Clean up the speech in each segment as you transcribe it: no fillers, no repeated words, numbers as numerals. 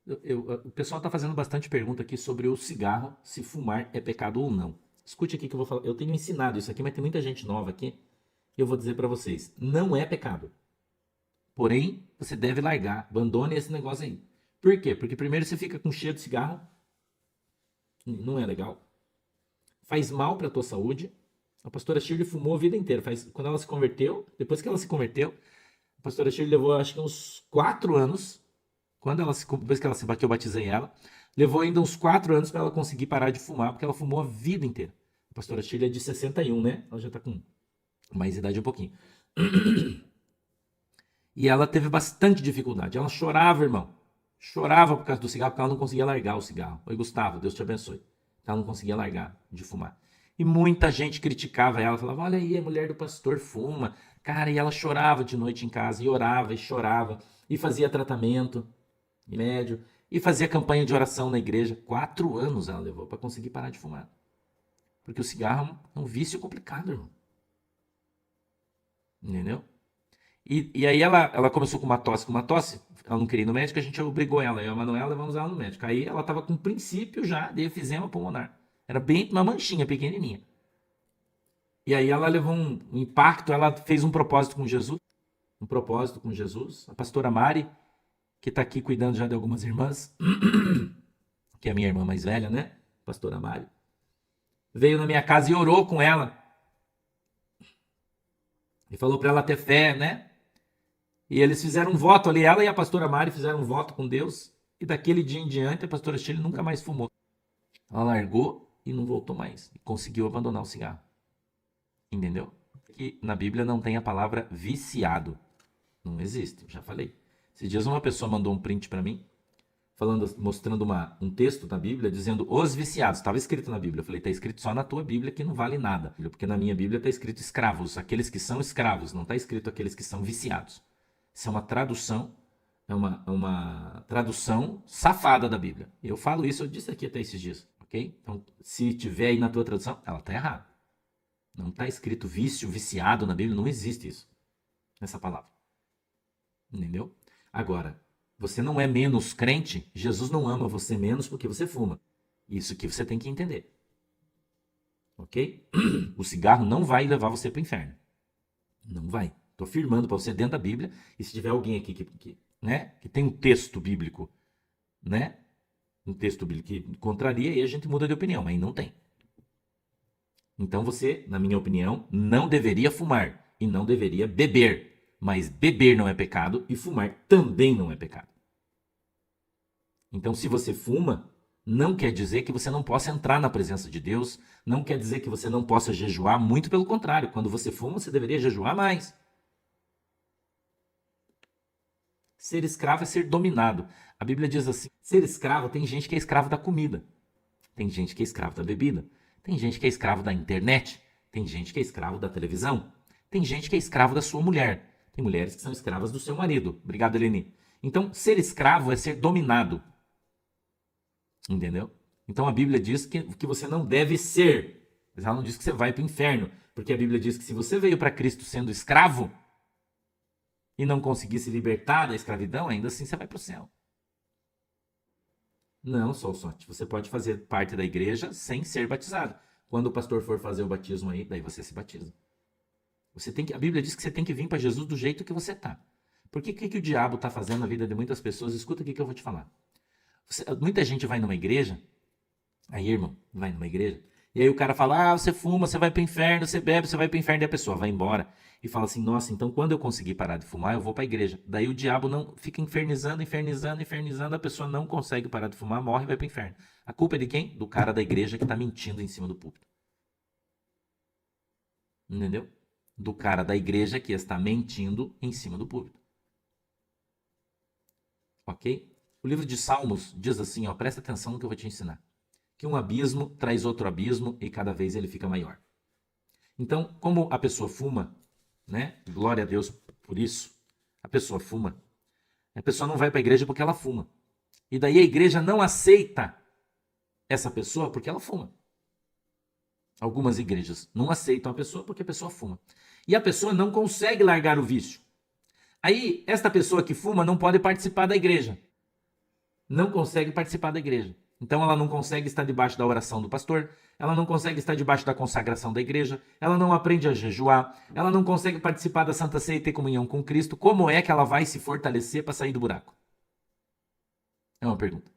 O pessoal está fazendo bastante pergunta aqui sobre o cigarro, se fumar é pecado ou não. Escute aqui que eu vou falar. Eu tenho ensinado isso aqui, mas tem muita gente nova aqui. E eu vou dizer para vocês: não é pecado. Porém, você deve largar. Abandone esse negócio aí. Por quê? Porque primeiro você fica com cheiro de cigarro, não é legal. Faz mal para a tua saúde. A pastora Shirley fumou a vida inteira. Quando ela se converteu, depois que ela se converteu, a pastora Shirley levou acho que uns 4 anos. Depois que ela se bateu, eu batizei ela. Levou ainda uns 4 anos para ela conseguir parar de fumar, porque ela fumou a vida inteira. A pastora Shirley é de 61, né? Ela já está com mais idade um pouquinho. E ela teve bastante dificuldade. Ela chorava, irmão. Chorava por causa do cigarro, porque ela não conseguia largar o cigarro. Oi, Gustavo, Deus te abençoe. Ela não conseguia largar de fumar. E muita gente criticava ela, falava: olha aí, a mulher do pastor fuma. Cara, e ela chorava de noite em casa, e orava, e chorava, e fazia tratamento, médio, e fazia campanha de oração na igreja. 4 anos ela levou para conseguir parar de fumar. Porque o cigarro é um vício complicado, irmão. Entendeu? E aí ela começou com uma tosse, ela não queria ir no médico, a gente obrigou ela, eu e a Manuela levamos ela no médico. Aí ela estava com princípio já de efizema pulmonar. Era bem uma manchinha pequenininha. E aí ela levou um impacto, ela fez um propósito com Jesus. A pastora Mari, que está aqui cuidando já de algumas irmãs, que é a minha irmã mais velha, né? Pastora Mari, veio na minha casa e orou com ela. E falou para ela ter fé, né? E eles fizeram um voto ali, ela e a pastora Mari fizeram um voto com Deus. E daquele dia em diante, a pastora Shirley nunca mais fumou. Ela largou e não voltou mais. E conseguiu abandonar o cigarro. Entendeu? Que na Bíblia não tem a palavra viciado. Não existe, já falei. Esses dias uma pessoa mandou um print para mim, mostrando um texto da Bíblia, dizendo os viciados. Estava escrito na Bíblia. Eu falei: está escrito só na tua Bíblia, que não vale nada. Porque na minha Bíblia está escrito escravos, aqueles que são escravos. Não está escrito aqueles que são viciados. Isso é uma tradução, é uma tradução safada da Bíblia. Eu falo isso, eu disse aqui até esses dias, ok? Então, se tiver aí na tua tradução, ela está errada. Não está escrito vício, viciado na Bíblia, não existe isso, nessa palavra. Entendeu? Agora, você não é menos crente, Jesus não ama você menos porque você fuma. Isso que você tem que entender. Ok? O cigarro não vai levar você para o inferno. Não vai. Estou afirmando para você dentro da Bíblia. E se tiver alguém aqui que tem um texto bíblico, né? Um texto bíblico que contraria, aí a gente muda de opinião, mas não tem. Então você, na minha opinião, não deveria fumar e não deveria beber. Mas beber não é pecado e fumar também não é pecado. Então, se você fuma, não quer dizer que você não possa entrar na presença de Deus, não quer dizer que você não possa jejuar, muito pelo contrário. Quando você fuma, você deveria jejuar mais. Ser escravo é ser dominado. A Bíblia diz assim: ser escravo, tem gente que é escravo da comida, tem gente que é escravo da bebida, tem gente que é escravo da internet, tem gente que é escravo da televisão, tem gente que é escravo da sua mulher, tem mulheres que são escravas do seu marido. Obrigado, Eleni. Então, ser escravo é ser dominado. Entendeu? Então a Bíblia diz que você não deve ser. Mas ela não diz que você vai para o inferno. Porque a Bíblia diz que se você veio para Cristo sendo escravo e não conseguir se libertar da escravidão, ainda assim você vai para o céu. Não, sorte. Você pode fazer parte da igreja sem ser batizado. Quando o pastor for fazer o batismo aí, daí você se batiza. A Bíblia diz que você tem que vir para Jesus do jeito que você está. Porque o que o diabo está fazendo na vida de muitas pessoas? Escuta aqui que eu vou te falar. Muita gente vai numa igreja, aí, irmão, vai numa igreja, e aí o cara fala: ah, você fuma, você vai pro inferno, você bebe, você vai pro inferno, e a pessoa vai embora e fala assim: nossa, então quando eu conseguir parar de fumar, eu vou pra igreja. Daí o diabo não fica infernizando, a pessoa não consegue parar de fumar, morre e vai pro inferno. A culpa é de quem? Do cara da igreja que tá mentindo em cima do púlpito. Entendeu? Do cara da igreja que está mentindo em cima do púlpito. Ok? O livro de Salmos diz assim, ó, presta atenção no que eu vou te ensinar. Que um abismo traz outro abismo e cada vez ele fica maior. Então, como a pessoa fuma, né? Glória a Deus por isso. A pessoa fuma. A pessoa não vai para a igreja porque ela fuma. E daí a igreja não aceita essa pessoa porque ela fuma. Algumas igrejas não aceitam a pessoa porque a pessoa fuma. E a pessoa não consegue largar o vício. Aí, esta pessoa que fuma não pode participar da igreja. não consegue participar da igreja. Então ela não consegue estar debaixo da oração do pastor, ela não consegue estar debaixo da consagração da igreja, ela não aprende a jejuar, ela não consegue participar da Santa Ceia e ter comunhão com Cristo. Como é que ela vai se fortalecer para sair do buraco? É uma pergunta.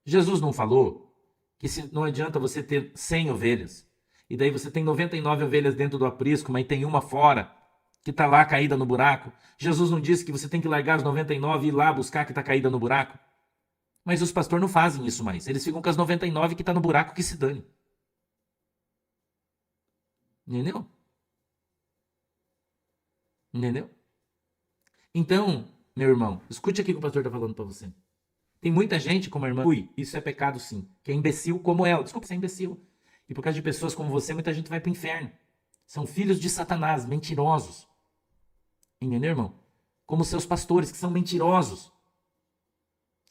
Jesus não falou que não adianta você ter 100 ovelhas, e daí você tem 99 ovelhas dentro do aprisco, mas tem uma fora, que está lá caída no buraco. Jesus não disse que você tem que largar as 99 e ir lá buscar que está caída no buraco? Mas os pastores não fazem isso mais. Eles ficam com as 99 que está no buraco, que se dane. Entendeu? Entendeu? Então, meu irmão, escute aqui o que o pastor está falando para você. Tem muita gente, como a irmã, isso é pecado sim, que é imbecil como ela. Desculpa, você é imbecil. E por causa de pessoas como você, muita gente vai para o inferno. São filhos de Satanás, mentirosos. Entendeu, irmão? Como seus pastores, que são mentirosos.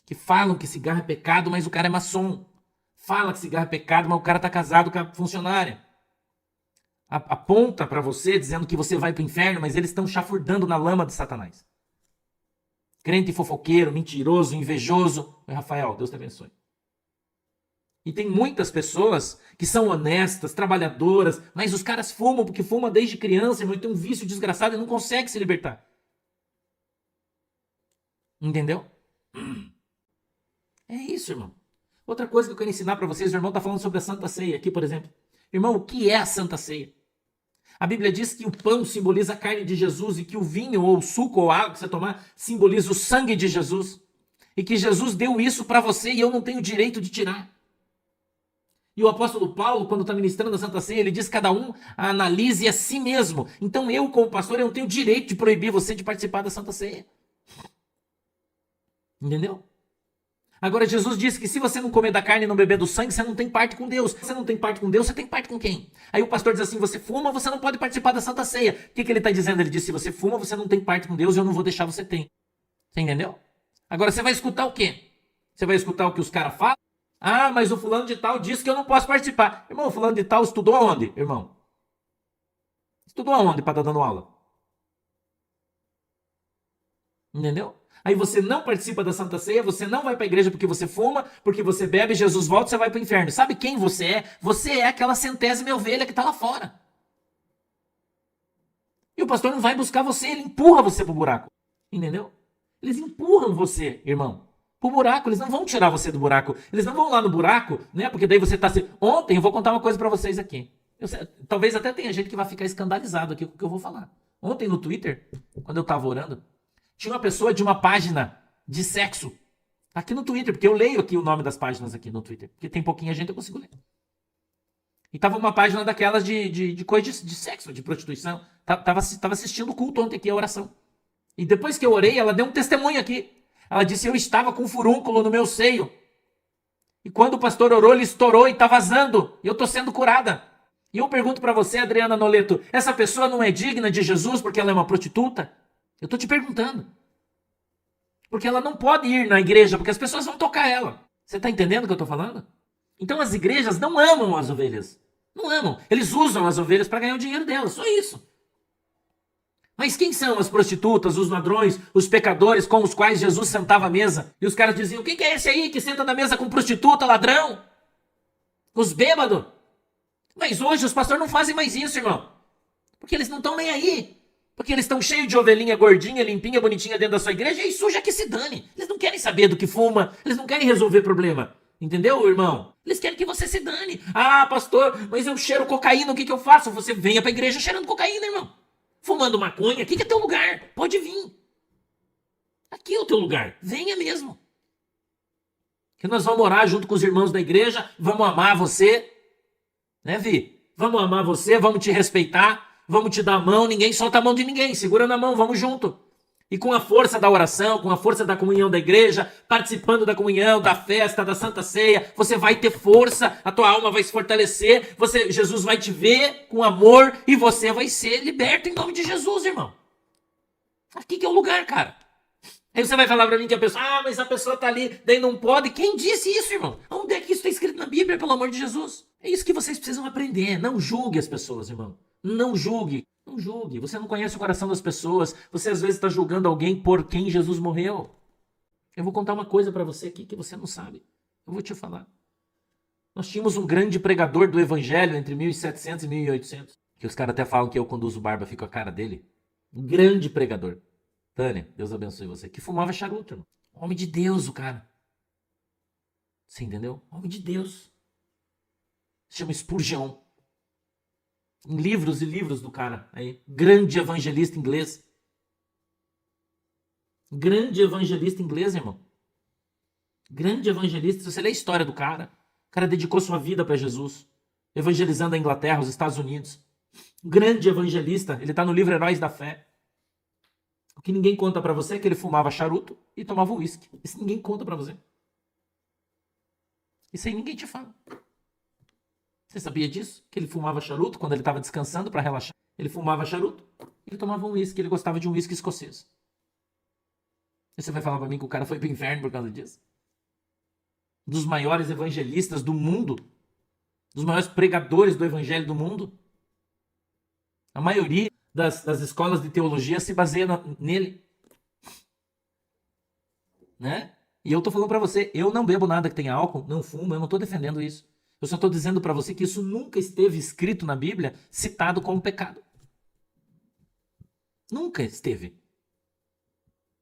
Que falam que cigarro é pecado, mas o cara é maçom. Fala que cigarro é pecado, mas o cara está casado com a funcionária. Aponta para você, dizendo que você vai para o inferno, mas eles estão chafurdando na lama de Satanás. Crente fofoqueiro, mentiroso, invejoso. Rafael, Deus te abençoe. E tem muitas pessoas que são honestas, trabalhadoras, mas os caras fumam porque fumam desde criança, irmão, e tem um vício desgraçado e não consegue se libertar. Entendeu? É isso, irmão. Outra coisa que eu quero ensinar para vocês, o irmão está falando sobre a Santa Ceia aqui, por exemplo. Irmão, o que é a Santa Ceia? A Bíblia diz que o pão simboliza a carne de Jesus e que o vinho ou o suco ou a água que você tomar simboliza o sangue de Jesus. E que Jesus deu isso para você e eu não tenho direito de tirar. E o apóstolo Paulo, quando está ministrando a Santa Ceia, ele diz que cada um analise a si mesmo. Então eu, como pastor, eu não tenho direito de proibir você de participar da Santa Ceia. Entendeu? Agora, Jesus disse que se você não comer da carne e não beber do sangue, você não tem parte com Deus. Se você não tem parte com Deus, você tem parte com quem? Aí o pastor diz assim, você fuma, você não pode participar da Santa Ceia. O que ele está dizendo? Ele diz, se você fuma, você não tem parte com Deus e eu não vou deixar você ter. Você entendeu? Agora, você vai escutar o quê? Você vai escutar o que os caras falam? Ah, mas o fulano de tal disse que eu não posso participar. Irmão, o fulano de tal estudou aonde, irmão? Estudou aonde para estar dando aula? Entendeu? Aí você não participa da Santa Ceia, você não vai para a igreja porque você fuma, porque você bebe, Jesus volta, você vai para o inferno. Sabe quem você é? Você é aquela 100ª ovelha que está lá fora. E o pastor não vai buscar você, ele empurra você pro buraco. Entendeu? Eles empurram você, irmão, pro buraco. Eles não vão tirar você do buraco. Eles não vão lá no buraco, né? Porque daí você tá assim... Ontem eu vou contar uma coisa para vocês aqui. Talvez até tenha gente que vai ficar escandalizado aqui com o que eu vou falar. Ontem no Twitter, quando eu tava orando, tinha uma pessoa de uma página de sexo aqui no Twitter, porque eu leio aqui o nome das páginas aqui no Twitter, porque tem pouquinha gente, eu consigo ler. E tava uma página daquelas de coisa de sexo, de prostituição. Tava assistindo o culto ontem aqui, a oração. E depois que eu orei, ela deu um testemunho aqui. Ela disse, eu estava com um furúnculo no meu seio. E quando o pastor orou, ele estourou e tá vazando. E eu tô sendo curada. E eu pergunto para você, Adriana Noleto, essa pessoa não é digna de Jesus porque ela é uma prostituta? Eu tô te perguntando. Porque ela não pode ir na igreja, porque as pessoas vão tocar ela. Você tá entendendo o que eu tô falando? Então as igrejas não amam as ovelhas. Não amam. Eles usam as ovelhas para ganhar o dinheiro delas, só isso. Mas quem são as prostitutas, os ladrões, os pecadores com os quais Jesus sentava à mesa? E os caras diziam, quem que é esse aí que senta na mesa com prostituta, ladrão? Os bêbados. Mas hoje os pastores não fazem mais isso, irmão. Porque eles não estão nem aí. Porque eles estão cheios de ovelhinha gordinha, limpinha, bonitinha dentro da sua igreja e suja que se dane. Eles não querem saber do que fuma, eles não querem resolver problema. Entendeu, irmão? Eles querem que você se dane. Ah, pastor, mas eu cheiro cocaína, o que eu faço? Você venha pra igreja cheirando cocaína, irmão. Fumando maconha, aqui que é teu lugar. Pode vir. Aqui é o teu lugar. Venha mesmo. Que nós vamos orar junto com os irmãos da igreja, vamos amar você. Né, Vi? Vamos amar você, vamos te respeitar. Vamos te dar a mão, ninguém solta a mão de ninguém, segura na mão, vamos junto. E com a força da oração, com a força da comunhão da igreja, participando da comunhão, da festa, da Santa Ceia, você vai ter força, a tua alma vai se fortalecer, Jesus vai te ver com amor e você vai ser liberto em nome de Jesus, irmão. Aqui que é o lugar, cara. Aí você vai falar pra mim que a pessoa, mas a pessoa tá ali, daí não pode. Quem disse isso, irmão? Onde é que isso está escrito na Bíblia, pelo amor de Jesus? É isso que vocês precisam aprender, não julgue as pessoas, irmão. Não julgue, não julgue. Você não conhece o coração das pessoas. Você às vezes está julgando alguém por quem Jesus morreu. Eu vou contar uma coisa para você aqui que você não sabe. Eu vou te falar. Nós tínhamos um grande pregador do evangelho entre 1700 e 1800, que os caras até falam que eu conduzo barba, fico a cara dele. Um grande pregador. Tânia, Deus abençoe você. Que fumava charuto, irmão. Homem de Deus, o cara. Você entendeu? Homem de Deus. Se chama Spurgeon. Em livros e livros do cara. Aí, grande evangelista inglês. Grande evangelista inglês, irmão. Grande evangelista. Se você lê a história do cara, o cara dedicou sua vida para Jesus. Evangelizando a Inglaterra, os Estados Unidos. Grande evangelista. Ele tá no livro Heróis da Fé. O que ninguém conta para você é que ele fumava charuto e tomava uísque. Isso ninguém conta para você. Isso aí ninguém te fala. Você sabia disso? Que ele fumava charuto quando ele estava descansando para relaxar. Ele fumava charuto e ele tomava um uísque. Ele gostava de um uísque escocês. E você vai falar para mim que o cara foi pro inferno por causa disso? Um dos maiores evangelistas do mundo. Dos maiores pregadores do evangelho do mundo. A maioria das escolas de teologia se baseia nele. Né? E eu tô falando para você, eu não bebo nada que tenha álcool, não fumo, eu não tô defendendo isso. Eu só tô dizendo para você que isso nunca esteve escrito na Bíblia, citado como pecado. Nunca esteve.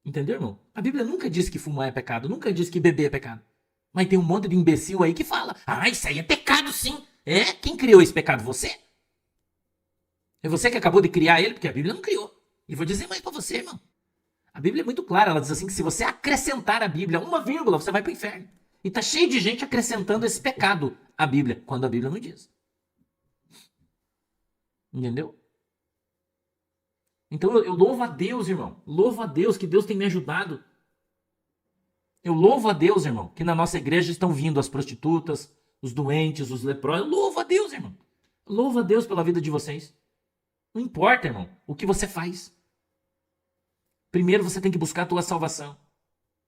Entendeu, irmão? A Bíblia nunca disse que fumar é pecado, nunca disse que beber é pecado. Mas tem um monte de imbecil aí que fala, isso aí é pecado sim. É? Quem criou esse pecado? Você? É você que acabou de criar ele, porque a Bíblia não criou. E vou dizer mais para você, irmão. A Bíblia é muito clara, ela diz assim que se você acrescentar a Bíblia uma vírgula, você vai para o inferno. E tá cheio de gente acrescentando esse pecado à Bíblia, quando a Bíblia não diz. Entendeu? Então eu louvo a Deus, irmão. Louvo a Deus que Deus tem me ajudado. Eu louvo a Deus, irmão, que na nossa igreja estão vindo as prostitutas, os doentes, os leprosos. Eu louvo a Deus, irmão. Eu louvo a Deus pela vida de vocês. Não importa, irmão, o que você faz. Primeiro você tem que buscar a tua salvação.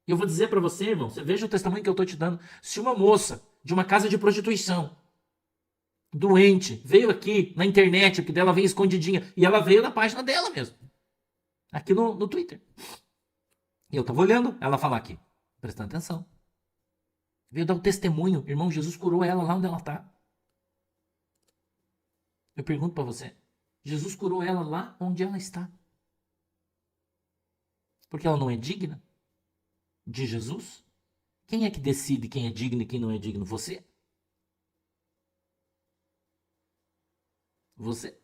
E eu vou dizer para você, irmão, você veja o testemunho que eu estou te dando. Se uma moça de uma casa de prostituição, doente, veio aqui na internet, porque dela veio escondidinha, e ela veio na página dela mesmo, aqui no Twitter. E eu estava olhando ela falar aqui, prestando atenção. Veio dar o testemunho, irmão, Jesus curou ela lá onde ela está. Eu pergunto para você, Jesus curou ela lá onde ela está. Porque ela não é digna de Jesus? Quem é que decide quem é digno e quem não é digno? Você? Você?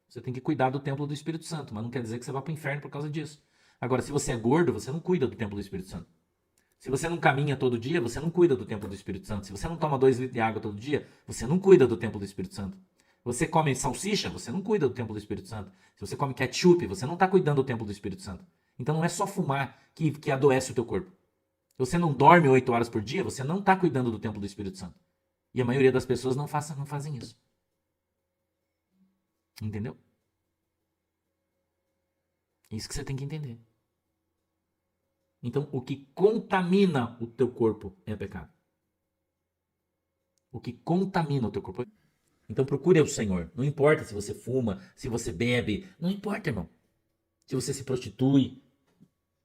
Você tem que cuidar do templo do Espírito Santo, mas não quer dizer que você vá para o inferno por causa disso. Agora, se você é gordo, você não cuida do templo do Espírito Santo. Se você não caminha todo dia, você não cuida do templo do Espírito Santo. Se você não toma 2 litros de água todo dia, você não cuida do templo do Espírito Santo. Você come salsicha, você não cuida do templo do Espírito Santo. Se você come ketchup, você não está cuidando do templo do Espírito Santo. Então não é só fumar que adoece o teu corpo. Se você não dorme 8 horas por dia, você não está cuidando do templo do Espírito Santo. E a maioria das pessoas não fazem isso. Entendeu? Isso que você tem que entender. Então, o que contamina o teu corpo é pecado. O que contamina o teu corpo. Então, procure o Senhor. Não importa se você fuma, se você bebe. Não importa, irmão. Se você se prostitui.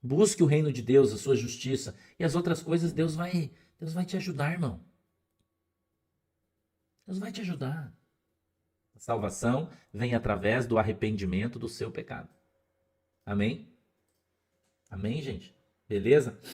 Busque o reino de Deus, a sua justiça. E as outras coisas, Deus vai te ajudar, irmão. Deus vai te ajudar. A salvação vem através do arrependimento do seu pecado. Amém? Amém, gente? Beleza?